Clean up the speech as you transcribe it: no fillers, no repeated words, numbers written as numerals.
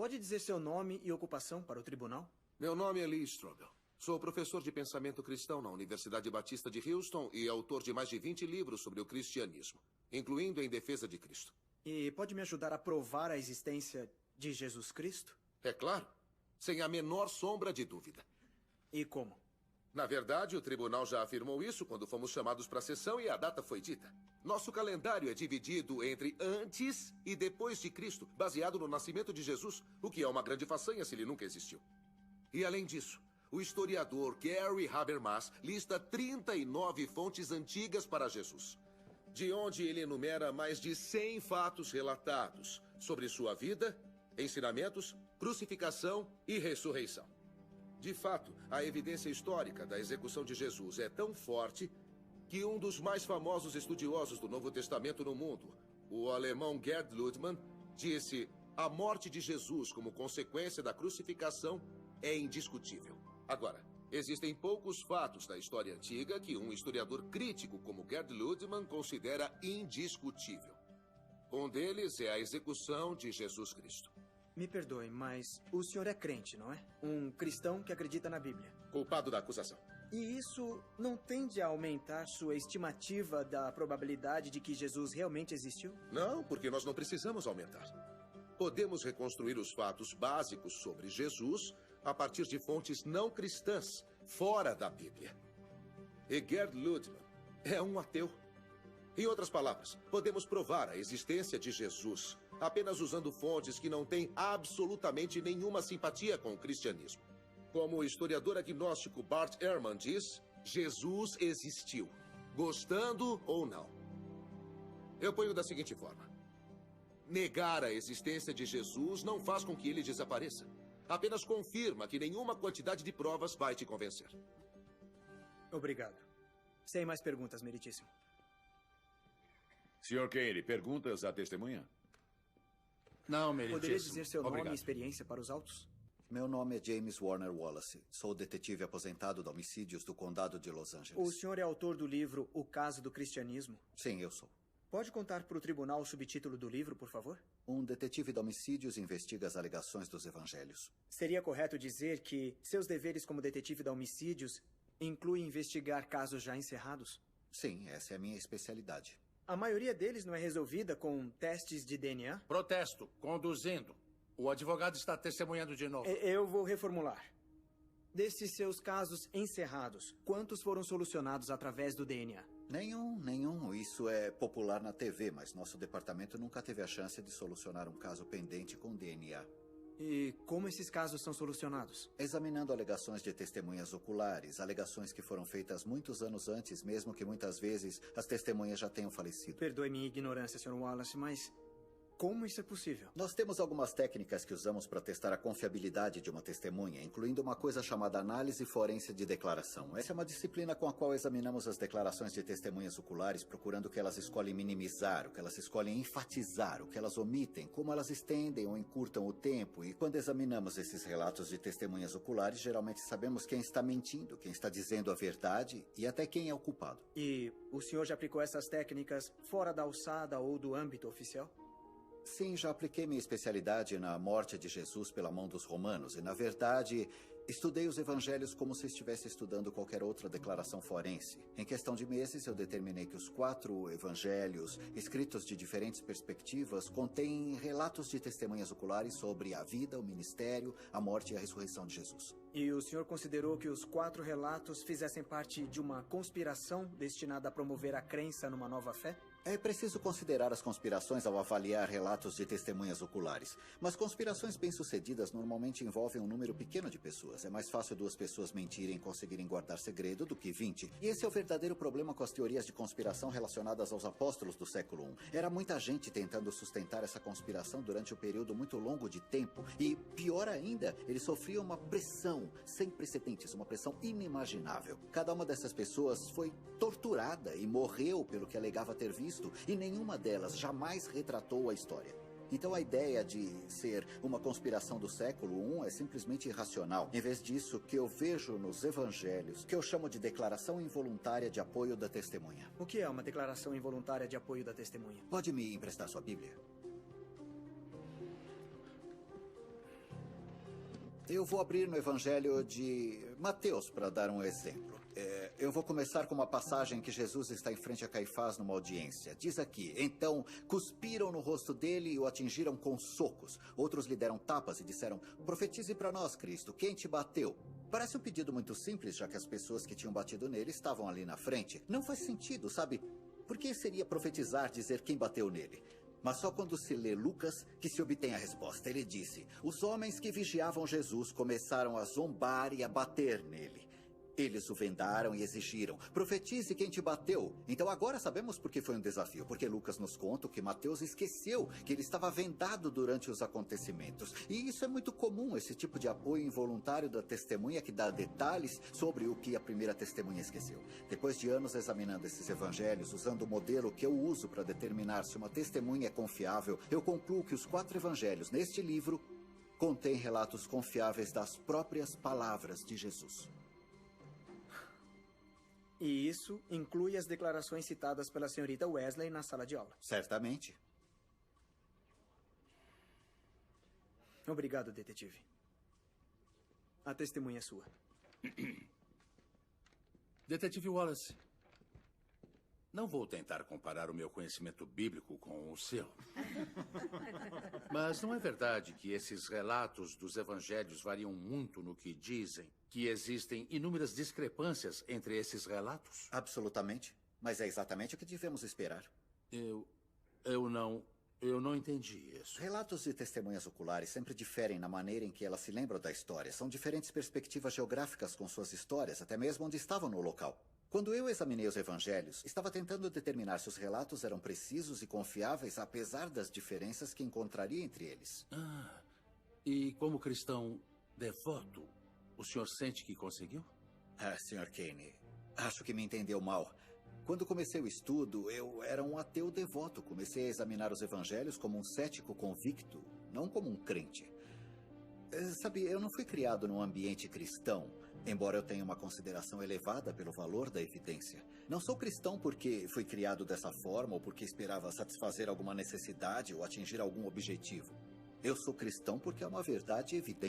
Pode dizer seu nome e ocupação para o tribunal? Meu nome é Lee Strobel. Sou professor de pensamento cristão na Universidade Batista de Houston e autor de mais de 20 livros sobre o cristianismo, incluindo Em Defesa de Cristo. E pode me ajudar a provar a existência de Jesus Cristo? É claro, sem a menor sombra de dúvida. E como? Na verdade, o tribunal já afirmou isso quando fomos chamados para a sessão e a data foi dita. Nosso calendário é dividido entre antes e depois de Cristo, baseado no nascimento de Jesus, o que é uma grande façanha se ele nunca existiu. E além disso, o historiador Gary Habermas lista 39 fontes antigas para Jesus, de onde ele enumera mais de 100 fatos relatados sobre sua vida, ensinamentos, crucificação e ressurreição. De fato, a evidência histórica da execução de Jesus é tão forte que um dos mais famosos estudiosos do Novo Testamento no mundo, o alemão Gerd Ludemann, disse: a morte de Jesus como consequência da crucificação é indiscutível. Agora, existem poucos fatos da história antiga que um historiador crítico como Gerd Ludemann considera indiscutível. Um deles é a execução de Jesus Cristo. Me perdoe, mas o senhor é crente, não é? Um cristão que acredita na Bíblia. Culpado da acusação. E isso não tende a aumentar sua estimativa da probabilidade de que Jesus realmente existiu? Não, porque nós não precisamos aumentar. Podemos reconstruir os fatos básicos sobre Jesus a partir de fontes não cristãs, fora da Bíblia. E Gerd Ludemann é um ateu. Em outras palavras, podemos provar a existência de Jesus apenas usando fontes que não têm absolutamente nenhuma simpatia com o cristianismo. Como o historiador agnóstico Bart Ehrman diz, Jesus existiu, gostando ou não. Eu ponho da seguinte forma: negar a existência de Jesus não faz com que ele desapareça. Apenas confirma que nenhuma quantidade de provas vai te convencer. Obrigado. Sem mais perguntas, meritíssimo. Sr. Keire, perguntas à testemunha? Não, meritíssimo. Poderia dizer seu Obrigado. nome e experiência para os autos? Meu nome é James Warner Wallace. Sou detetive aposentado de homicídios do Condado de Los Angeles. O senhor é autor do livro O Caso do Cristianismo? Sim, eu sou. Pode contar para o tribunal o subtítulo do livro, por favor? Um detetive de homicídios investiga as alegações dos evangelhos. Seria correto dizer que seus deveres como detetive de homicídios incluem investigar casos já encerrados? Sim, essa é a minha especialidade. A maioria deles não é resolvida com testes de DNA? Protesto. Conduzindo. O advogado está testemunhando de novo. Eu vou reformular. Desses seus casos encerrados, quantos foram solucionados através do DNA? Nenhum. Isso é popular na TV, mas nosso departamento nunca teve a chance de solucionar um caso pendente com DNA. E como esses casos são solucionados? Examinando alegações de testemunhas oculares, alegações que foram feitas muitos anos antes, mesmo que muitas vezes as testemunhas já tenham falecido. Perdoe minha ignorância, Sr. Wallace, mas como isso é possível? Nós temos algumas técnicas que usamos para testar a confiabilidade de uma testemunha, incluindo uma coisa chamada análise forense de declaração. Essa é uma disciplina com a qual examinamos as declarações de testemunhas oculares, procurando o que elas escolhem minimizar, o que elas escolhem enfatizar, o que elas omitem, como elas estendem ou encurtam o tempo. E quando examinamos esses relatos de testemunhas oculares, geralmente sabemos quem está mentindo, quem está dizendo a verdade e até quem é o culpado. E o senhor já aplicou essas técnicas fora da alçada ou do âmbito oficial? Sim, já apliquei minha especialidade na morte de Jesus pela mão dos romanos e, na verdade, estudei os evangelhos como se estivesse estudando qualquer outra declaração forense. Em questão de meses, eu determinei que os 4 evangelhos, escritos de diferentes perspectivas, contêm relatos de testemunhas oculares sobre a vida, o ministério, a morte e a ressurreição de Jesus. E o senhor considerou que os 4 relatos fizessem parte de uma conspiração destinada a promover a crença numa nova fé? É preciso considerar as conspirações ao avaliar relatos de testemunhas oculares. Mas conspirações bem-sucedidas normalmente envolvem um número pequeno de pessoas. É mais fácil 2 pessoas mentirem e conseguirem guardar segredo do que 20. E esse é o verdadeiro problema com as teorias de conspiração relacionadas aos apóstolos do século I. Era muita gente tentando sustentar essa conspiração durante um período muito longo de tempo. E, pior ainda, eles sofriam uma pressão sem precedentes, uma pressão inimaginável. Cada uma dessas pessoas foi torturada e morreu pelo que alegava ter visto, e nenhuma delas jamais retratou a história. Então a ideia de ser uma conspiração do século I é simplesmente irracional. Em vez disso, o que eu vejo nos evangelhos, que eu chamo de declaração involuntária de apoio da testemunha. O que é uma declaração involuntária de apoio da testemunha? Pode me emprestar sua Bíblia? Eu vou abrir no Evangelho de Mateus para dar um exemplo. Eu vou começar com uma passagem que Jesus está em frente a Caifás numa audiência. Diz aqui: então cuspiram no rosto dele e o atingiram com socos. Outros lhe deram tapas e disseram: profetize para nós, Cristo, quem te bateu? Parece um pedido muito simples, já que as pessoas que tinham batido nele estavam ali na frente. Não faz sentido, sabe? Por que seria profetizar dizer quem bateu nele? Mas só quando se lê Lucas que se obtém a resposta. Ele disse: os homens que vigiavam Jesus começaram a zombar e a bater nele. Eles o vendaram e exigiram: profetize quem te bateu. Então agora sabemos por que foi um desafio. Porque Lucas nos conta que Mateus esqueceu que ele estava vendado durante os acontecimentos. E isso é muito comum, esse tipo de apoio involuntário da testemunha que dá detalhes sobre o que a primeira testemunha esqueceu. Depois de anos examinando esses evangelhos, usando o modelo que eu uso para determinar se uma testemunha é confiável, eu concluo que os 4 evangelhos neste livro contêm relatos confiáveis das próprias palavras de Jesus. E isso inclui as declarações citadas pela senhorita Wesley na sala de aula. Certamente. Obrigado, detetive. A testemunha é sua. Detetive Wallace, não vou tentar comparar o meu conhecimento bíblico com o seu. Mas não é verdade que esses relatos dos evangelhos variam muito no que dizem? Que existem inúmeras discrepâncias entre esses relatos? Absolutamente. Mas é exatamente o que devemos esperar. Eu não entendi isso. Relatos de testemunhas oculares sempre diferem na maneira em que elas se lembram da história. São diferentes perspectivas geográficas com suas histórias, até mesmo onde estavam no local. Quando eu examinei os evangelhos, estava tentando determinar se os relatos eram precisos e confiáveis, apesar das diferenças que encontraria entre eles. E como cristão devoto, o senhor sente que conseguiu? Sr. Kane, acho que me entendeu mal. Quando comecei o estudo, eu era um ateu devoto. Comecei a examinar os evangelhos como um cético convicto, não como um crente. Sabe, eu não fui criado num ambiente cristão, embora eu tenha uma consideração elevada pelo valor da evidência. Não sou cristão porque fui criado dessa forma ou porque esperava satisfazer alguma necessidade ou atingir algum objetivo. Eu sou cristão porque é uma verdade evidente.